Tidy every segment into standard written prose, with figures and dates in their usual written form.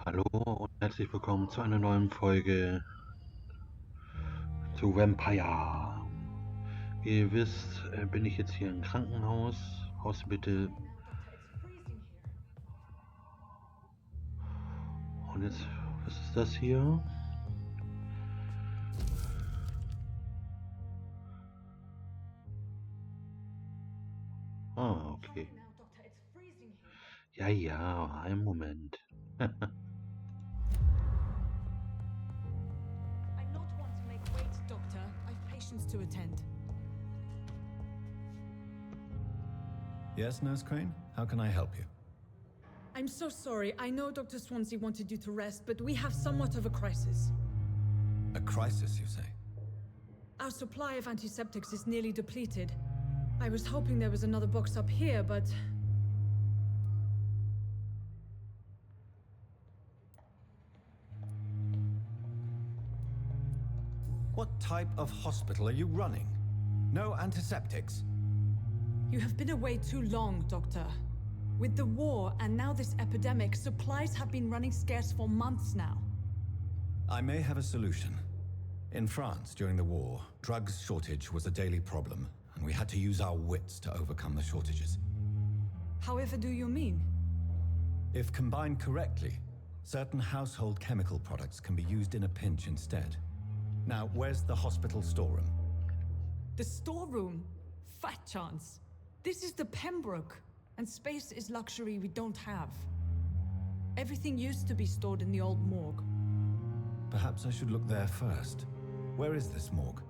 Hallo und herzlich willkommen zu einer neuen Folge zu Vampyr. Wie ihr wisst, bin ich jetzt hier im Krankenhaus. Hausbitte. Und jetzt, was ist das hier? Ah, okay. Ja, einen Moment. I'm not one to make wait, Doctor. I've patients to attend. Yes, Nurse Crane? How can I help you? I'm so sorry. I know Dr. Swansea wanted you to rest, but we have somewhat of a crisis. A crisis, you say? Our supply of antiseptics is nearly depleted. I was hoping there was another box up here, but... What type of hospital are you running? No antiseptics? You have been away too long, Doctor. With the war and now this epidemic, supplies have been running scarce for months now. I may have a solution. In France, during the war, drugs shortage was a daily problem, and we had to use our wits to overcome the shortages. However do you mean? If combined correctly, certain household chemical products can be used in a pinch instead. Now, where's the hospital storeroom? The storeroom? Fat chance. This is the Pembroke, and space is luxury we don't have. Everything used to be stored in the old morgue. Perhaps I should look there first. Where is this morgue?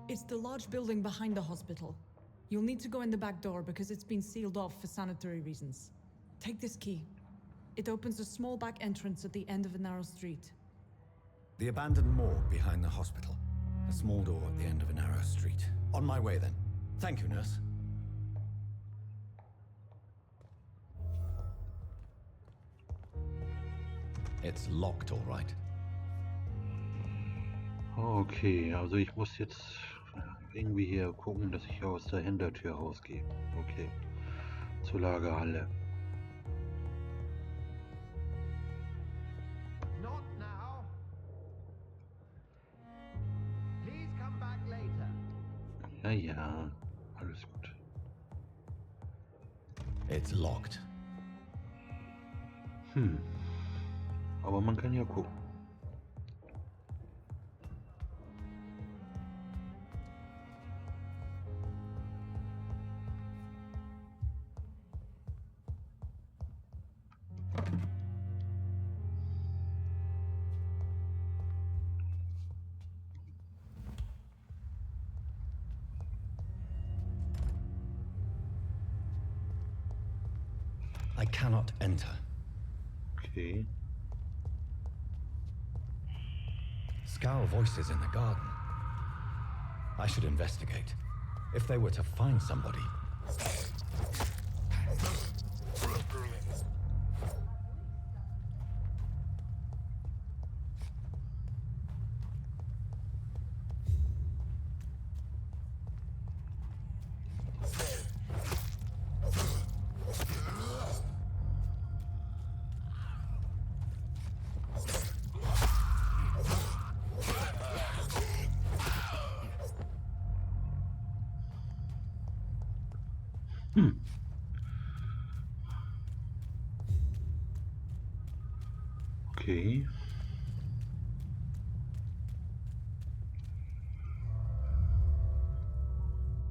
It's the large building behind the hospital. You'll need to go in the back door because it's been sealed off for sanitary reasons. Take this key. It opens a small back entrance at the end of a narrow street. The abandoned morgue behind the hospital. A small door at the end of a narrow street. On my way then. Thank you, nurse. It's locked, all right. Okay, also ich muss jetzt irgendwie hier gucken, dass ich aus der Hintertür rausgehe. Okay, zur Lagerhalle. Not now. Please come back later. Ja, alles gut. It's locked. Aber man kann ja gucken. I cannot enter. Okay. Scowl voices in the garden. I should investigate. If they were to find somebody. Okay.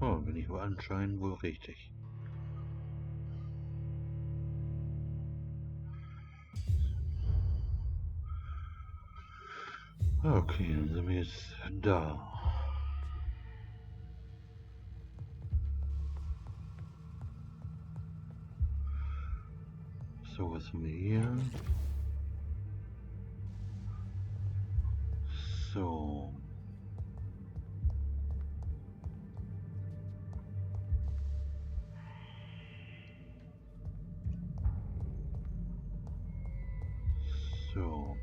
Oh, bin ich wohl anscheinend wohl richtig. Okay, dann sind wir jetzt da. So, was haben wir hier? So. So.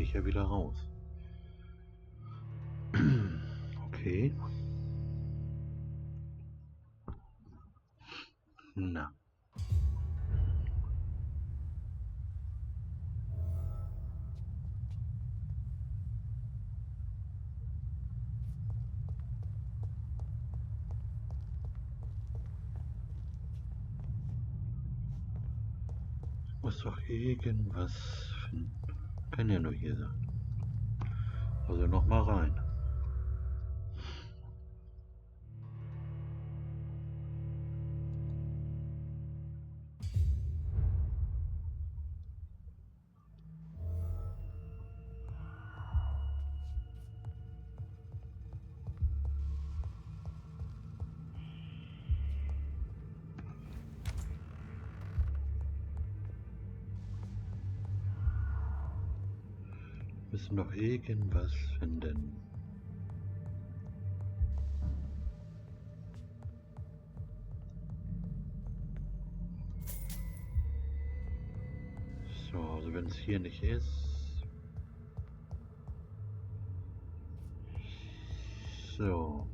gehe ich ja wieder raus. Okay. Na. Muss doch irgendwas finden. Kann ja nur hier sein. Also noch mal rein. Müssen doch irgendwas finden. So, also wenn es hier nicht ist. So.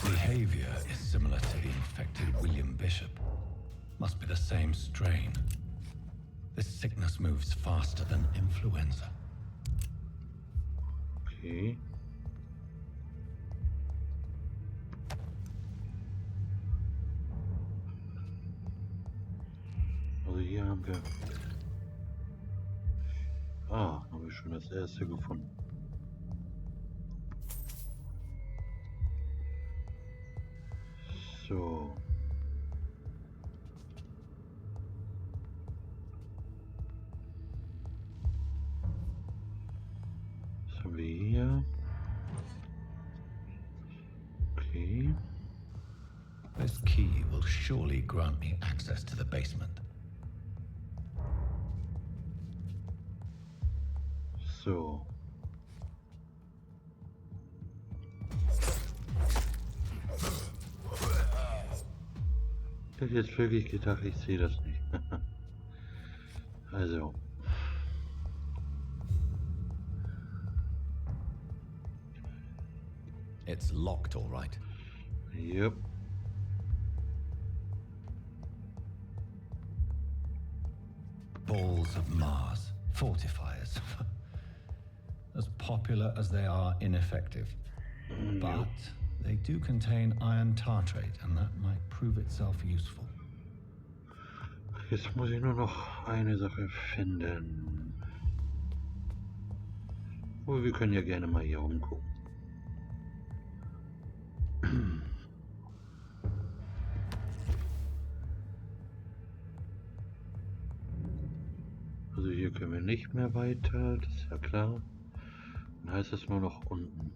Behavior is similar to the infected William Bishop. Must be the same strain. This sickness moves faster than influenza. Okay. Also hier haben wir... Ah, haben wir schon das erste gefunden. So. Was haben wir hier? Okay. This key will surely grant me access to the basement. So. Ich hätte jetzt wirklich gedacht, ich sehe das nicht. Also. It's locked, all right. Yep. Balls of Mars, fortifiers. As popular as they are ineffective. But they do contain iron tartrate, and that might prove itself useful. Jetzt muss ich nur noch eine Sache finden. Oh, wir können ja gerne mal hier rumgucken. Also hier können wir nicht mehr weiter, das ist ja klar. Dann heißt es nur noch unten.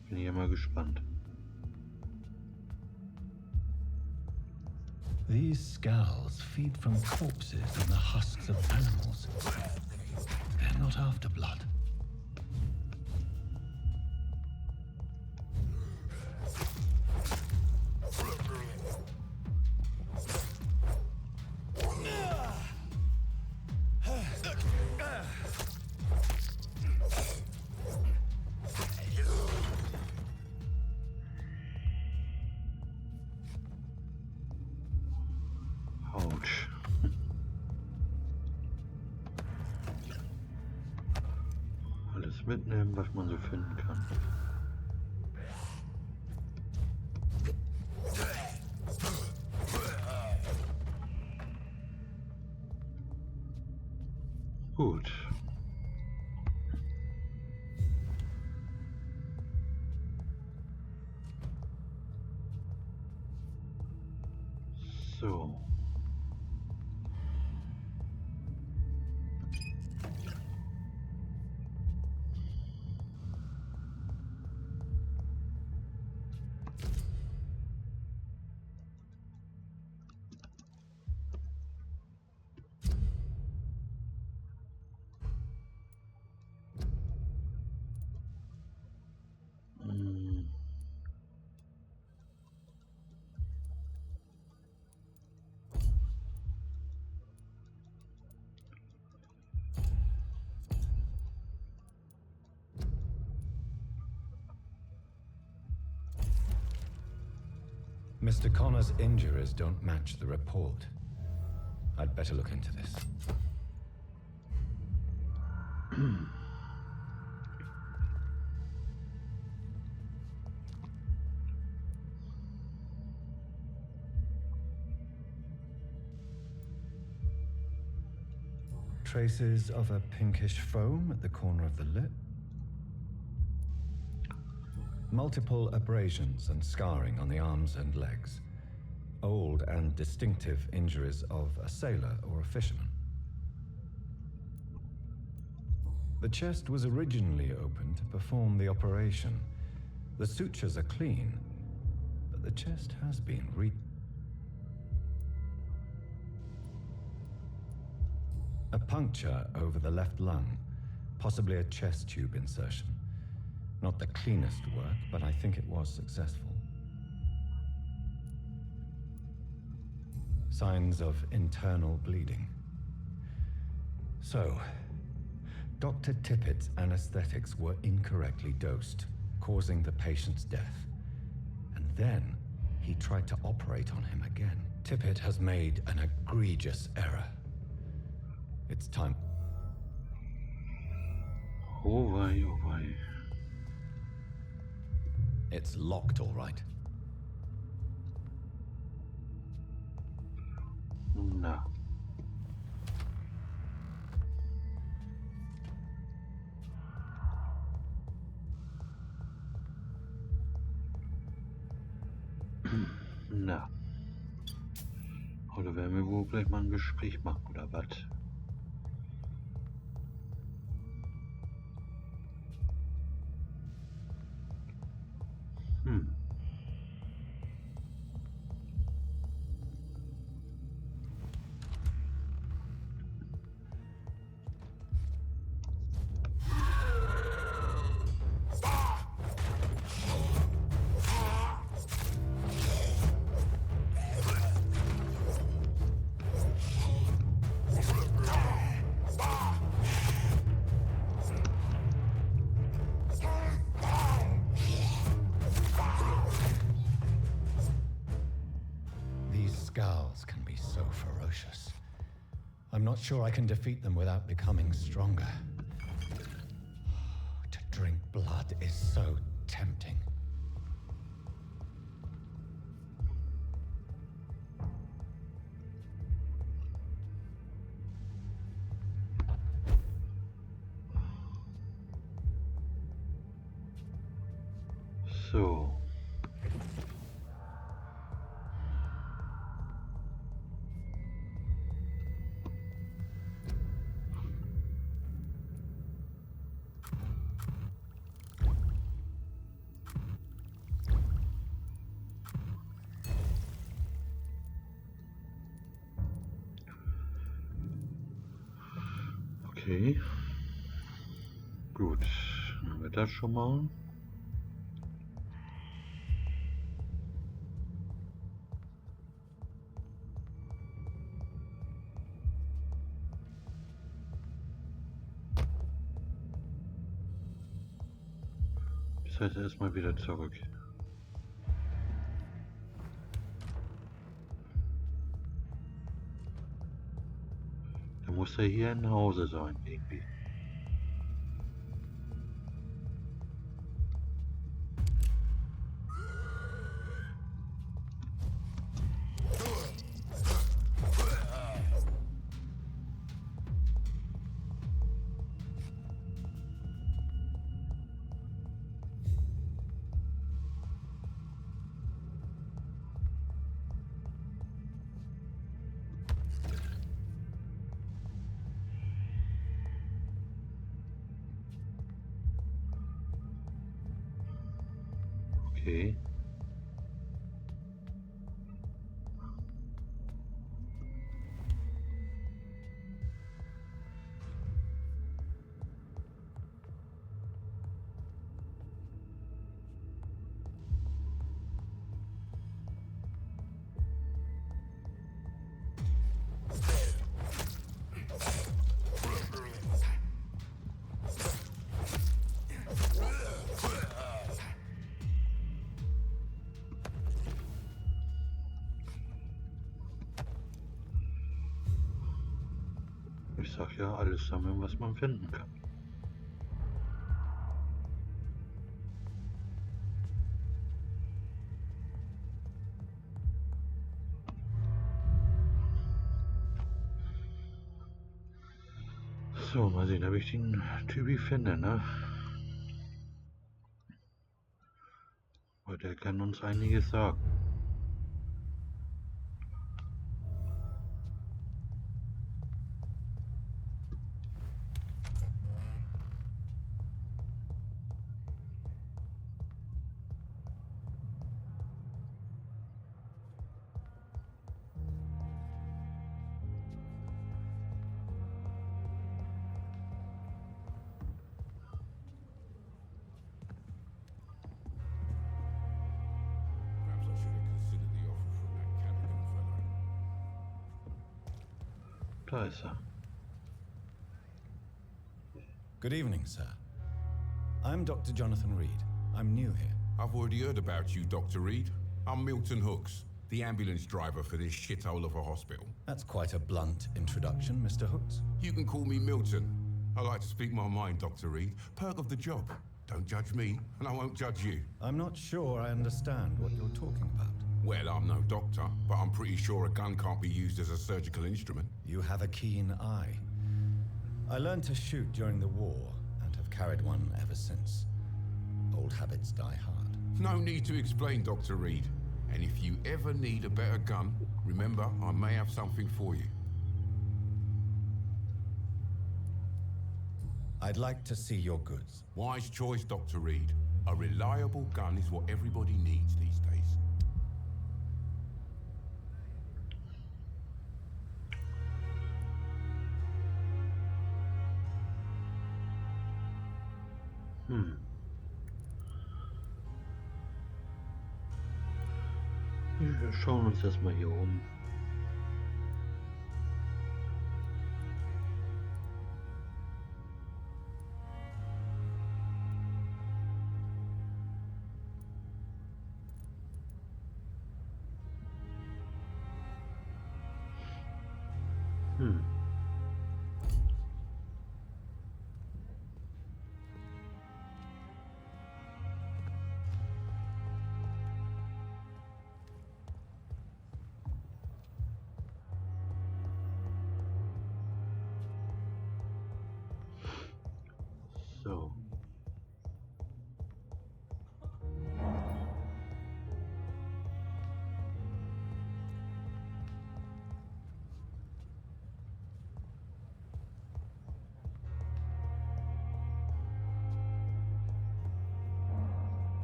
Bin hier mal gespannt. These scowls feed from corpses and the husks of animals. They're not after blood. Autsch. Alles mitnehmen, was man so finden kann. Gut. So. Mr. Connor's injuries don't match the report. I'd better look into this. Traces of a pinkish foam at the corner of the lip. Multiple abrasions and scarring on the arms and legs. Old and distinctive injuries of a sailor or a fisherman. The chest was originally opened to perform the operation. The sutures are clean, but the chest has been A puncture over the left lung, possibly a chest tube insertion. Not the cleanest work, but I think it was successful. Signs of internal bleeding. So, Dr. Tippett's anesthetics were incorrectly dosed, causing the patient's death. And then he tried to operate on him again. Tippett has made an egregious error. It's time. Oh wei, oh wei. It's locked, all right. Na. Na. Oder werden wir wohl gleich mal ein Gespräch machen, oder was? Scowls can be so ferocious. I'm not sure I can defeat them without becoming stronger. To drink blood is so tempting. So. Okay. Gut. Dann haben wir das schon mal. Das heißt erstmal wieder zurück. Da muss er hier in Hause sein, irgendwie. Okay. sag ja, alles sammeln, was man finden kann. So, mal sehen, ob ich den Typi finde, ne? Weil der kann uns einiges sagen. Da ist er. Good evening, sir. I'm Dr. Jonathan Reed. I'm new here. I've already heard about you, Dr. Reed. I'm Milton Hooks, the ambulance driver for this shithole of a hospital. That's quite a blunt introduction, Mr. Hooks. You can call me Milton. I like to speak my mind, Dr. Reed. Perk of the job. Don't judge me, and I won't judge you. I'm not sure I understand what you're talking about. Well, I'm no doctor, but I'm pretty sure a gun can't be used as a surgical instrument. You have a keen eye. I learned to shoot during the war and have carried one ever since. Old habits die hard. No need to explain, Dr. Reed. And if you ever need a better gun, remember, I may have something for you. I'd like to see your goods. Wise choice, Dr. Reed. A reliable gun is what everybody needs these days. Wir schauen uns das mal hier um. So.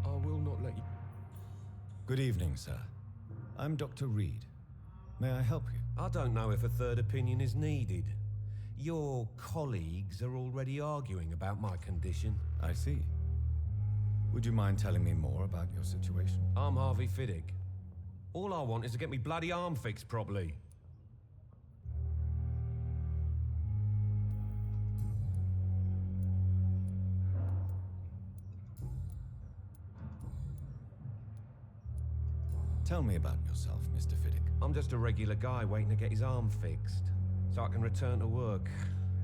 I will not let you. Good evening, sir. I'm Dr. Reed. May I help you? I don't know if a third opinion is needed. Your colleagues are already arguing about my condition. I see. Would you mind telling me more about your situation? I'm Harvey Fiddick. All I want is to get me bloody arm fixed properly. Tell me about yourself, Mr. Fiddick. I'm just a regular guy waiting to get his arm fixed, so I can return to work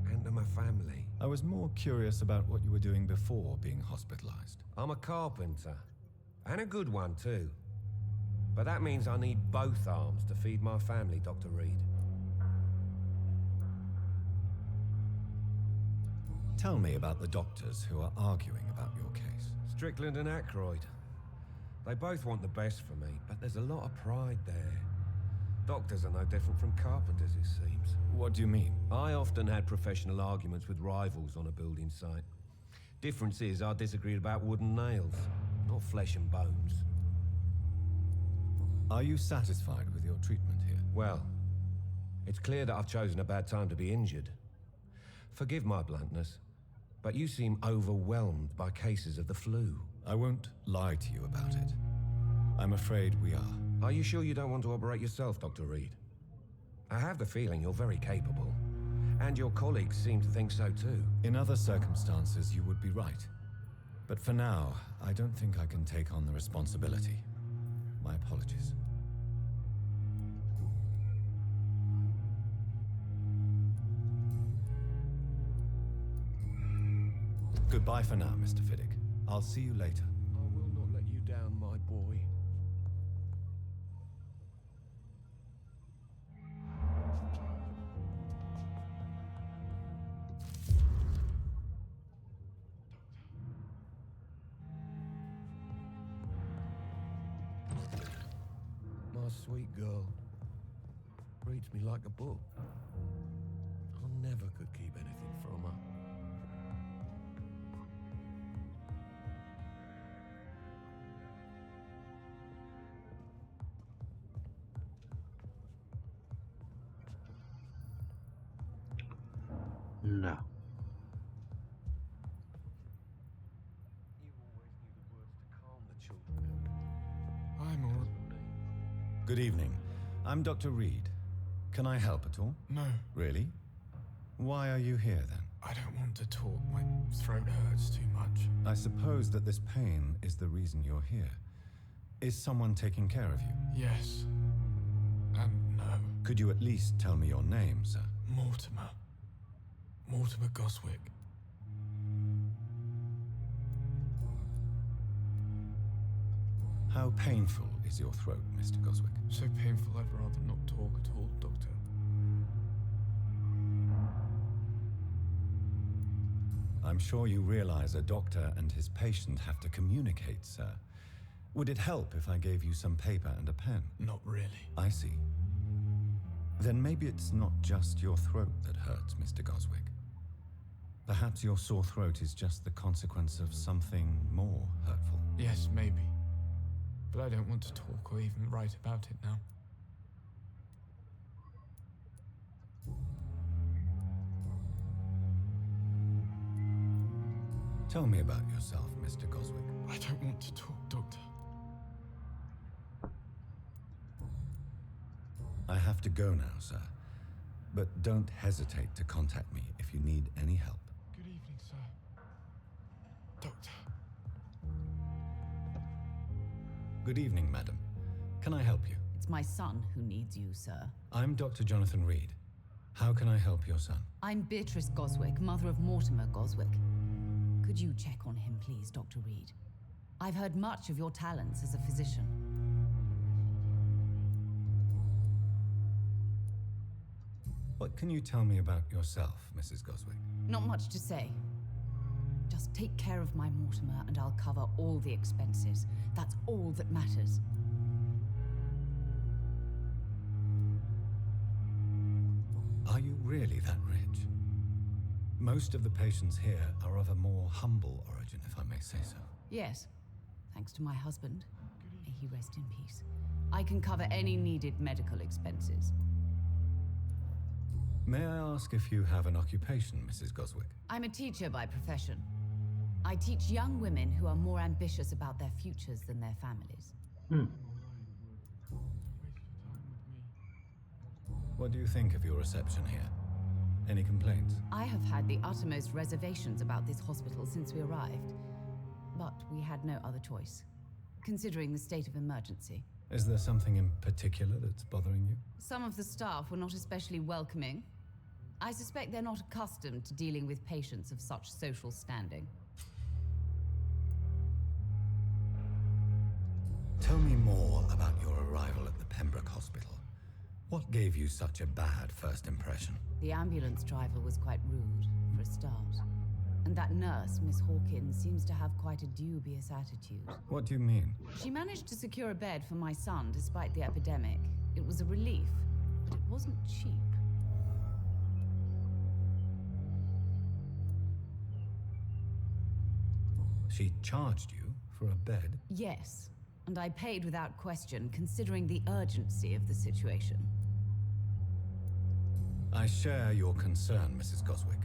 and to my family. I was more curious about what you were doing before being hospitalized. I'm a carpenter, and a good one too. But that means I need both arms to feed my family, Dr. Reed. Tell me about the doctors who are arguing about your case. Strickland and Aykroyd. They both want the best for me, but there's a lot of pride there. Doctors are no different from carpenters, it seems. What do you mean? I often had professional arguments with rivals on a building site. Difference is, I disagreed about wood and nails, not flesh and bones. Are you satisfied with your treatment here? Well, it's clear that I've chosen a bad time to be injured. Forgive my bluntness, but you seem overwhelmed by cases of the flu. I won't lie to you about it. I'm afraid we are. Are you sure you don't want to operate yourself, Dr. Reed? I have the feeling you're very capable, and your colleagues seem to think so too. In other circumstances, you would be right. But for now, I don't think I can take on the responsibility. My apologies. Goodbye for now, Mr. Fiddick. I'll see you later. I will not let you down, my boy. My sweet girl. Reads me like a book. I never could keep anything from her. Na. You always knew the words to calm the children. I'm all... Good evening. I'm Dr. Reed. Can I help at all? No, Really? Why are you here then? I don't want to talk. My throat hurts too much. I suppose that this pain is the reason you're here. Is someone taking care of you? Yes. And no. Could you at least tell me your name, sir? Mortimer. Mortimer Goswick. How painful is your throat, Mr. Goswick? So painful I'd rather not talk at all, Doctor. I'm sure you realize a doctor and his patient have to communicate, sir. Would it help if I gave you some paper and a pen? Not really. I see. Then maybe it's not just your throat that hurts, Mr. Goswick. Perhaps your sore throat is just the consequence of something more hurtful. Yes, maybe. But I don't want to talk or even write about it now. Tell me about yourself, Mr. Goswick. I don't want to talk, Doctor. I have to go now, sir. But don't hesitate to contact me if you need any help. Good evening, sir. Doctor. Good evening, madam. Can I help you? It's my son who needs you, sir. I'm Dr. Jonathan Reed. How can I help your son? I'm Beatrice Goswick, mother of Mortimer Goswick. Could you check on him, please, Dr. Reed? I've heard much of your talents as a physician. What can you tell me about yourself, Mrs. Goswick? Not much to say. Just take care of my Mortimer and I'll cover all the expenses. That's all that matters. Are you really that rich? Most of the patients here are of a more humble origin, if I may say so. Yes, thanks to my husband. May he rest in peace. I can cover any needed medical expenses. May I ask if you have an occupation, Mrs. Goswick? I'm a teacher by profession. I teach young women who are more ambitious about their futures than their families. What do you think of your reception here? Any complaints? I have had the uttermost reservations about this hospital since we arrived. But we had no other choice, considering the state of emergency. Is there something in particular that's bothering you? Some of the staff were not especially welcoming. I suspect they're not accustomed to dealing with patients of such social standing. Tell me more about your arrival at the Pembroke Hospital. What gave you such a bad first impression? The ambulance driver was quite rude, for a start. And that nurse, Miss Hawkins, seems to have quite a dubious attitude. What do you mean? She managed to secure a bed for my son despite the epidemic. It was a relief, but it wasn't cheap. She charged you for a bed? Yes, and I paid without question, considering the urgency of the situation. I share your concern, Mrs. Goswick.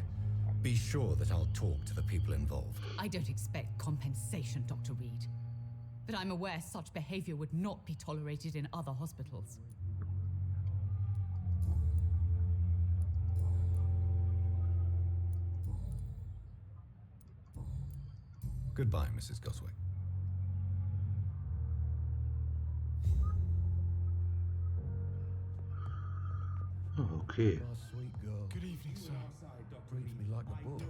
Be sure that I'll talk to the people involved. I don't expect compensation, Dr. Reed. But I'm aware such behavior would not be tolerated in other hospitals. Goodbye, Mrs. Goswick. Okay. My sweet girl. Good evening, sir. Reads me like a book.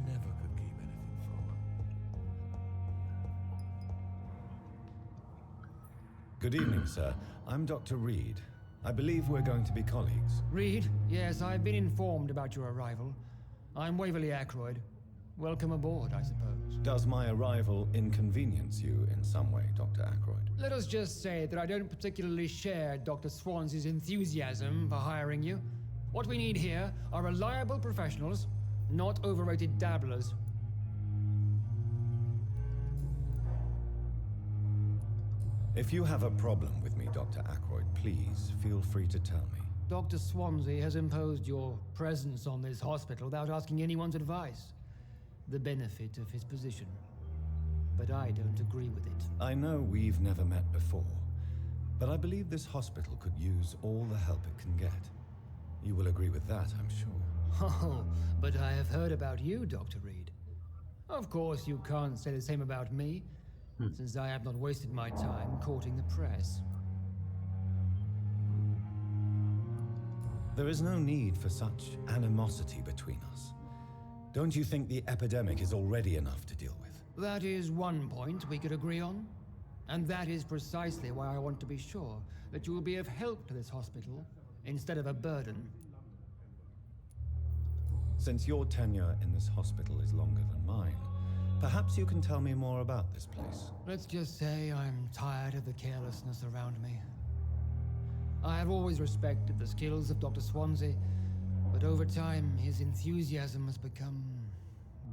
I never could keep anything from her. Good evening, sir. I'm Dr. Reed. I believe we're going to be colleagues. Reed, yes, I've been informed about your arrival. I'm Waverly Ackroyd. Welcome aboard, I suppose. Does my arrival inconvenience you in some way, Dr. Ackroyd? Let us just say that I don't particularly share Dr. Swansea's enthusiasm for hiring you. What we need here are reliable professionals, not overrated dabblers. If you have a problem with me, Dr. Ackroyd, please feel free to tell me. Dr. Swansea has imposed your presence on this hospital without asking anyone's advice. The benefit of his position. But I don't agree with it. I know we've never met before, but I believe this hospital could use all the help it can get. You will agree with that, I'm sure. Oh, but I have heard about you, Dr. Reed. Of course, you can't say the same about me, since I have not wasted my time courting the press. There is no need for such animosity between us. Don't you think the epidemic is already enough to deal with? That is one point we could agree on. And that is precisely why I want to be sure that you will be of help to this hospital instead of a burden. Since your tenure in this hospital is longer than mine, perhaps you can tell me more about this place. Let's just say I'm tired of the carelessness around me. I have always respected the skills of Dr. Swansea, but over time his enthusiasm has become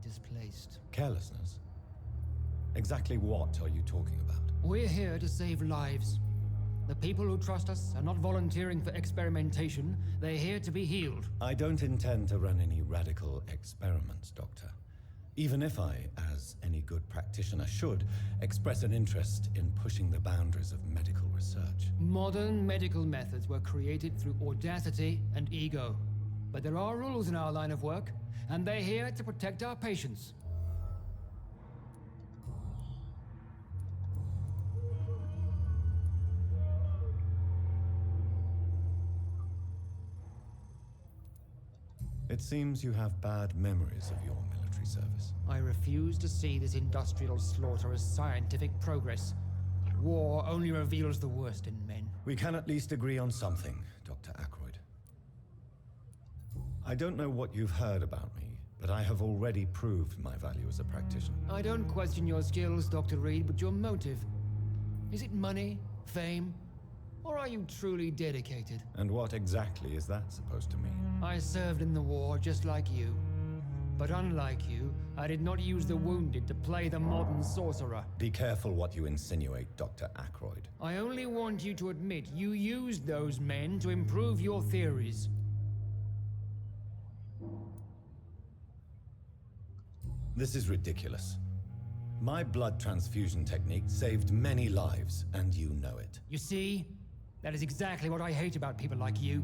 displaced. Carelessness? Exactly what are you talking about? We're here to save lives. The people who trust us are not volunteering for experimentation. They're here to be healed. I don't intend to run any radical experiments, Doctor. Even if I, as any good practitioner should, express an interest in pushing the boundaries of medical research. Modern medical methods were created through audacity and ego. But there are rules in our line of work, and they're here to protect our patients. It seems you have bad memories of your military service. I refuse to see this industrial slaughter as scientific progress. War only reveals the worst in men. We can at least agree on something, Dr. Ackroyd. I don't know what you've heard about me, but I have already proved my value as a practitioner. I don't question your skills, Dr. Reed, but your motive. Is it money, fame, or are you truly dedicated? And what exactly is that supposed to mean? I served in the war just like you. But unlike you, I did not use the wounded to play the modern sorcerer. Be careful what you insinuate, Dr. Ackroyd. I only want you to admit you used those men to improve your theories. This is ridiculous. My blood transfusion technique saved many lives, and you know it. You see? That is exactly what I hate about people like you.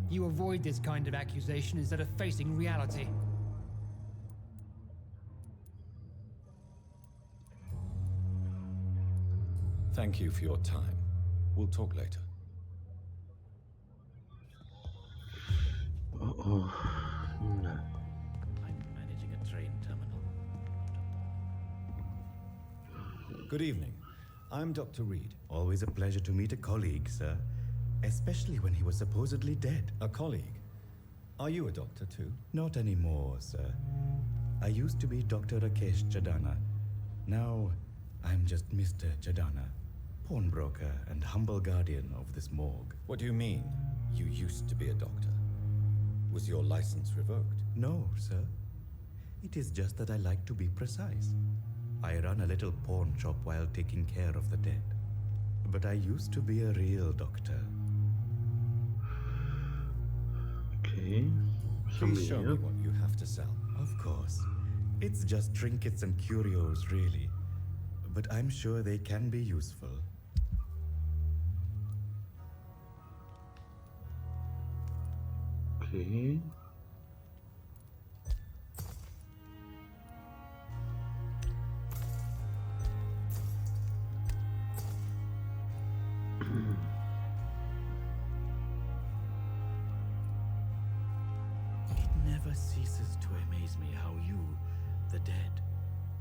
You avoid this kind of accusation instead of facing reality. Thank you for your time. We'll talk later. No. I'm managing a train terminal. Good evening. I'm Dr. Reed. Always a pleasure to meet a colleague, sir. Especially when he was supposedly dead. A colleague? Are you a doctor too? Not anymore, sir. I used to be Dr. Rakesh Jadana. Now, I'm just Mr. Jadana, pawnbroker and humble guardian of this morgue. What do you mean, you used to be a doctor? Was your license revoked? No, sir. It is just that I like to be precise. I run a little pawn shop while taking care of the dead. But I used to be a real doctor. Okay. Please show me what you have to sell. Of course. It's just trinkets and curios, really. But I'm sure they can be useful. Okay. It never ceases to amaze me how you, the dead,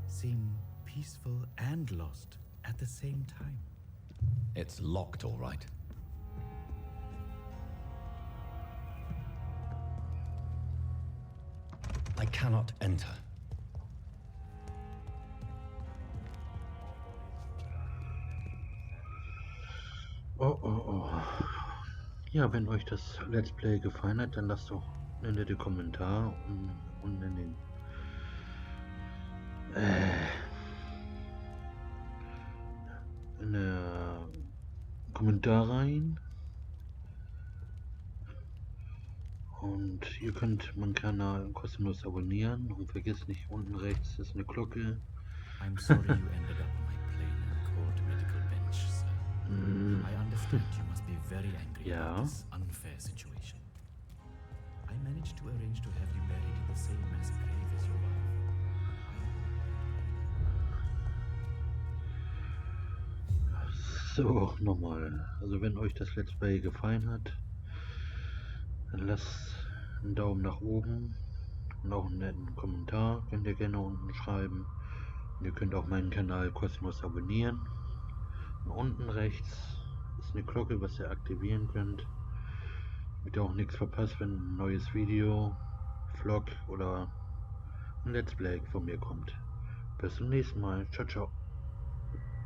seem peaceful and lost at the same time. It's locked, all right. I cannot enter. Oh, oh, oh. Ja, wenn euch das Let's Play gefallen hat, dann lasst doch einen netten Kommentar und in den in der Kommentar rein. Und ihr könnt meinen Kanal kostenlos abonnieren und vergesst nicht, unten rechts ist eine Glocke. I'm sorry you ended up on my plain and cold medical bench, sir. I understand you must be very angry about this unfair situation. I managed to arrange to have you buried in the same mass grave as your wife. So, nochmal. Also wenn euch das Let's Play gefallen hat, dann lasst einen Daumen nach oben und auch einen netten Kommentar könnt ihr gerne unten schreiben. Und ihr könnt auch meinen Kanal kostenlos abonnieren. Und unten rechts ist eine Glocke, was ihr aktivieren könnt, damit ihr auch nichts verpasst, wenn ein neues Video, Vlog oder ein Let's Play von mir kommt. Bis zum nächsten Mal. Ciao, ciao.